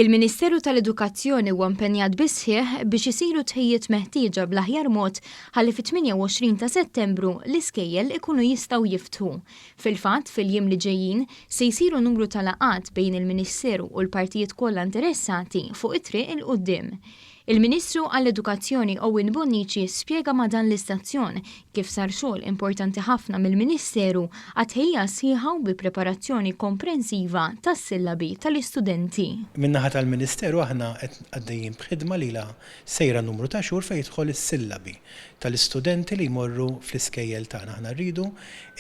Il-Ministeru tal-Edukazzjoni huwa impenjat bisħieħ biex isiru tħejjiet meħtieġa bl-aħjar mod ħalli fit-28 ta' Settembru l-iskejjel ikunu jistgħu jiftħu. Fil-fatt, fil-jiem li ġejjin se jsiru numru ta' laqgħat bejn il-Ministeru u l-partijiet kollha interessati fuq it-triq il quddiem. Il-Ministru għall-Edukazzjoni Owen Bonnici spjega ma' dan l-istazzjon kif sar xogħol importanti ħafna mill-Ministeru għat-ħejja sħiħa bi preparazzjoni komprensiva tas-sillabi tal-istudenti. Min-naħa tal-Ministeru aħna għaddejjin b'ħidma lilha sejra numru ta' xhur fejn jidħol is-sillabi tal-istudenti li jmorru fl-iskejjel tagħna. Aħna rridu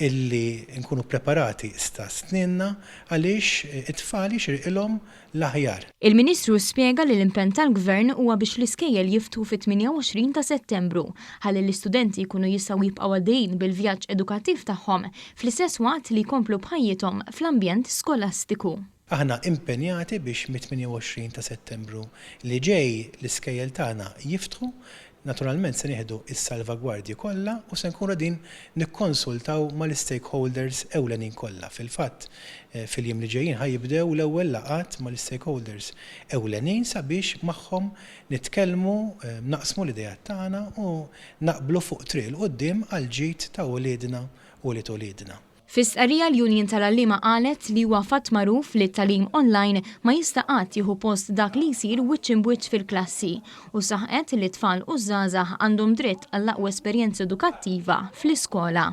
illi nkunu preparati sta sninna għaliex it-tfal jixirqilhom l-aħjar. Il-Ministru spjega li l-impenn tal-Gvern huwa biex l-iskejjel jiftu fit-28 ta' Settembru ħalli l-istudenti jkunu jistgħu jibqgħu għaddejjin bil-vjaġġ edukattiv tagħhom fl-istess waqt li jkomplu bħajjithom fl-ambjent skolastiku. Aħna impenjati biex mit-28 ta' Settembru li ġej l-iskejjel tagħna jiftħu. Naturalment se nieħdu is-salvagwardji kollha u se nkunu din nikkonsultaw mal-stakeholders ewlenin kollha. Fil-fatt fil-jiem li ġejjin ħajibdew l-ewwel laqgħat mal-stakeholders ewlenin sabiex magħhom nitkellmu naqsmu l-idejat tagħna u naqblu fuq triq il quddiem għal ġid ta' wliedna u li tolidna. Fis-qarrija l-Union tal-Għalliema qalet li huwa fatt magħruf li t-tagħlim online ma jista' qatt jieħu post dak li jsir wiċċ imwiċċ fil-klassi u saħqet li t-tfal u żgħażagħ għandhom dritt għall aqwa esperjenza edukattiva fl-iskola.